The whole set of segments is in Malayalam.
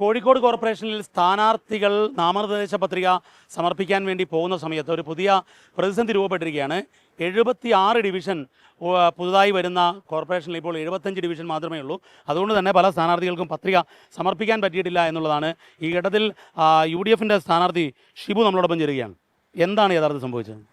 കോഴിക്കോട് കോർപ്പറേഷനിൽ സ്ഥാനാർത്ഥികൾ നാമനിർദ്ദേശ പത്രിക സമർപ്പിക്കാൻ വേണ്ടി പോകുന്ന സമയത്ത് ഒരു പുതിയ പ്രതിസന്ധി രൂപപ്പെട്ടിരിക്കുകയാണ്. 76 ഡിവിഷൻ പുതുതായി വരുന്ന കോർപ്പറേഷനിൽ ഇപ്പോൾ 75 ഡിവിഷൻ മാത്രമേ ഉള്ളൂ. അതുകൊണ്ട് തന്നെ പല സ്ഥാനാർത്ഥികൾക്കും പത്രിക സമർപ്പിക്കാൻ പറ്റിയിട്ടില്ല എന്നുള്ളതാണ്. ഈ ഘട്ടത്തിൽ UDFിൻ്റെ സ്ഥാനാർത്ഥി ഷിബു നമ്മളോടൊപ്പം ചേരുകയാണ്. എന്താണ് യഥാർത്ഥം സംഭവിച്ചത്?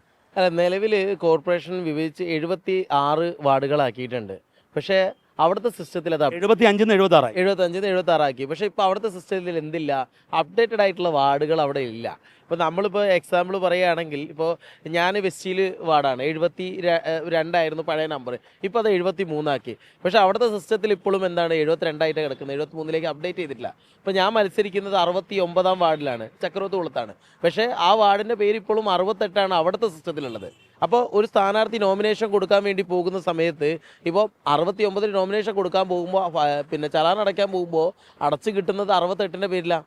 നിലവിൽ കോർപ്പറേഷൻ വിഭജിച്ച് 76 വാർഡുകളാക്കിയിട്ടുണ്ട്. പക്ഷേ അവിടുത്തെ സിസ്റ്റത്തിൽ അത് 75 76 ആക്കി. പക്ഷേ ഇപ്പോൾ അവിടുത്തെ സിസ്റ്റത്തിൽ എന്തില്ല, അപ്ഡേറ്റഡ് ആയിട്ടുള്ള വാർഡുകൾ അവിടെ ഇല്ല. ഇപ്പോൾ നമ്മളിപ്പോൾ എക്സാമ്പിൾ പറയുകയാണെങ്കിൽ, ഇപ്പോൾ ഞാൻ വെസ്റ്റിൽ വാർഡാണ്, 72 പഴയ നമ്പർ, ഇപ്പോൾ അത് 73 ആക്കി. പക്ഷേ അവിടുത്തെ സിസ്റ്റത്തിൽ ഇപ്പോഴും എന്താണ് 72 കിടക്കുന്നത്, 73 അപ്ഡേറ്റ് ചെയ്തിട്ടില്ല. ഇപ്പോൾ ഞാൻ മത്സരിക്കുന്നത് 69 വാർഡിലാണ്, ചക്രവർത്തികുളത്താണ്. പക്ഷേ ആ വാർഡിൻ്റെ പേര് ഇപ്പോഴും 68 അവിടുത്തെ സിസ്റ്റത്തിലുള്ളത്. അപ്പോൾ ഒരു സ്ഥാനാർത്ഥി നോമിനേഷൻ കൊടുക്കാൻ വേണ്ടി പോകുന്ന സമയത്ത് ഇപ്പോൾ 69 നോമിനേഷൻ കൊടുക്കാൻ പോകുമ്പോൾ പിന്നെ ചലാൻ അടയ്ക്കാൻ പോകുമ്പോൾ അടച്ചു കിട്ടുന്നത് 68 പേരിലാണ്.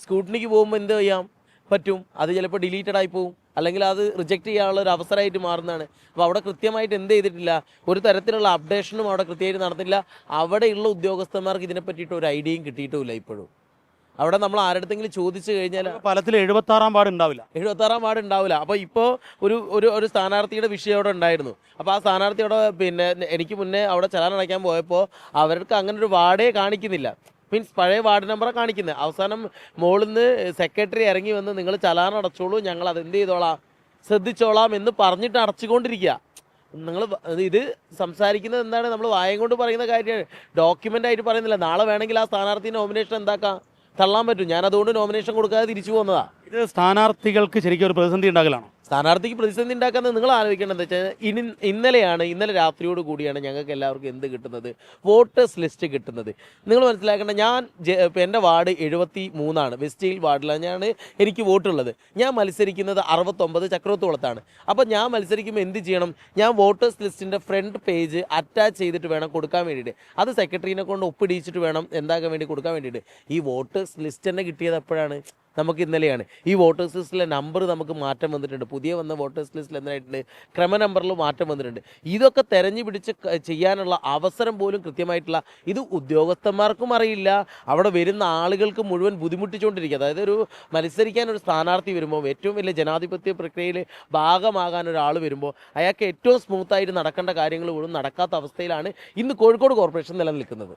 സ്ക്രൂട്ടിനിക്ക് പോകുമ്പോൾ എന്ത് ചെയ്യാം പറ്റും, അത് ചിലപ്പോൾ ഡിലീറ്റഡ് ആയി പോകും, അല്ലെങ്കിൽ അത് റിജക്റ്റ് ചെയ്യാനുള്ള ഒരു അവസരമായിട്ട് മാറുന്നതാണ്. അപ്പോൾ അവിടെ കൃത്യമായിട്ട് എന്ത് ചെയ്തിട്ടില്ല, ഒരു തരത്തിലുള്ള അപ്ഡേഷനും അവിടെ കൃത്യമായിട്ട് നടന്നില്ല. അവിടെയുള്ള ഉദ്യോഗസ്ഥന്മാർക്ക് ഇതിനെ പറ്റിയിട്ട് ഒരു ഐഡിയയും കിട്ടിയിട്ടുമില്ല. ഇപ്പോഴും അവിടെ നമ്മൾ ആരുടെങ്കിലും ചോദിച്ചു കഴിഞ്ഞാൽ ഫലത്തിൽ 76 വാർഡ് ഉണ്ടാവില്ല. 76 വാർഡ് ഉണ്ടാവില്ല. അപ്പോൾ ഇപ്പോൾ ഒരു സ്ഥാനാർത്ഥിയുടെ വിഷയം അവിടെ ഉണ്ടായിരുന്നു. അപ്പോൾ ആ സ്ഥാനാർത്ഥിയോടെ പിന്നെ എനിക്ക് മുന്നേ അവിടെ ചലാൻ അടയ്ക്കാൻ പോയപ്പോൾ അവർക്ക് അങ്ങനെ ഒരു വാർഡേ കാണിക്കുന്നില്ല. മീൻസ് പഴയ വാർഡ് നമ്പറാണ് കാണിക്കുന്നത്. അവസാനം മുകളിൽ നിന്ന് സെക്രട്ടറി ഇറങ്ങി വന്ന് നിങ്ങൾ ചലാൻ അടച്ചോളൂ, ഞങ്ങൾ അതെന്ത് ചെയ്തോളാം, ശ്രദ്ധിച്ചോളാം എന്ന് പറഞ്ഞിട്ട് അടച്ചുകൊണ്ടിരിക്കുക. നിങ്ങൾ ഇത് സംസാരിക്കുന്നത് എന്താണ്, നമ്മൾ വായം കൊണ്ട് പറയുന്ന കാര്യമാണ്, ഡോക്യുമെൻ്റ് ആയിട്ട് പറയുന്നില്ല. നാളെ വേണമെങ്കിൽ ആ സ്ഥാനാർത്ഥി നോമിനേഷൻ എന്താക്കാം, തള്ളാൻ പറ്റും. ഞാൻ അതുകൊണ്ട് നോമിനേഷൻ കൊടുക്കാതെ തിരിച്ചു പോകുന്നതാണ്. ഇത് സ്ഥാനാർത്ഥികൾക്ക് ശരിക്കും ഒരു പ്രതിസന്ധി ഉണ്ടാകലാണോ? സ്ഥാനാർത്ഥിക്ക് പ്രതിസന്ധി ഉണ്ടാക്കുന്നത് നിങ്ങൾ ആലോചിക്കേണ്ടത് വെച്ചാൽ ഇന്നലെ രാത്രിയോട് കൂടിയാണ് ഞങ്ങൾക്ക് എല്ലാവർക്കും എന്ത് കിട്ടുന്നത്, വോട്ടേഴ്സ് ലിസ്റ്റ് കിട്ടുന്നത്. നിങ്ങൾ മനസ്സിലാക്കേണ്ട, ഞാൻ എൻ്റെ വാർഡ് 73 വെസ്റ്റ് ഹിൽ വാർഡിലാണ് എനിക്ക് വോട്ടുള്ളത്. ഞാൻ മത്സരിക്കുന്നത് 69 ചക്രവർത്തികുളത്താണ്. അപ്പോൾ ഞാൻ മത്സരിക്കുമ്പോൾ എന്ത് ചെയ്യണം, ഞാൻ വോട്ടേഴ്സ് ലിസ്റ്റിൻ്റെ ഫ്രണ്ട് പേജ് അറ്റാച്ച് ചെയ്തിട്ട് വേണം കൊടുക്കാൻ വേണ്ടിയിട്ട്. അത് സെക്രട്ടറിനെ കൊണ്ട് ഒപ്പിടിച്ചിട്ട് വേണം എന്താക്കാൻ വേണ്ടി കൊടുക്കാൻ വേണ്ടിയിട്ട്. ഈ വോട്ടേഴ്സ് ലിസ്റ്റ് തന്നെ കിട്ടിയത് എപ്പോഴാണ്, നമുക്ക് ഇന്നലെയാണ്. ഈ വോട്ടേഴ്സ് ലിസ്റ്റിലെ നമ്പർ നമുക്ക് മാറ്റം വന്നിട്ടുണ്ട്. പുതിയ വന്ന വോട്ടേഴ്സ് ലിസ്റ്റിൽ എന്തായിട്ടുണ്ട്, ക്രമ നമ്പറിൽ മാറ്റം വന്നിട്ടുണ്ട്. ഇതൊക്കെ തെരഞ്ഞു പിടിച്ച് ചെയ്യാനുള്ള അവസരം പോലും കൃത്യമായിട്ടുള്ള ഇത് ഉദ്യോഗസ്ഥന്മാർക്കും അറിയില്ല. അവിടെ വരുന്ന ആളുകൾക്ക് മുഴുവൻ ബുദ്ധിമുട്ടിച്ചുകൊണ്ടിരിക്കുക. അതായത് ഒരു മത്സരിക്കാൻ ഒരു സ്ഥാനാർത്ഥി വരുമ്പോൾ, ഏറ്റവും വലിയ ജനാധിപത്യ പ്രക്രിയയിൽ ഭാഗമാകാൻ ഒരാൾ വരുമ്പോൾ അയാൾക്ക് ഏറ്റവും സ്മൂത്തായിട്ട് നടക്കേണ്ട കാര്യങ്ങൾ പോലും നടക്കാത്ത അവസ്ഥയിലാണ് ഇന്ന് കോഴിക്കോട് കോർപ്പറേഷൻ നിലനിൽക്കുന്നത്.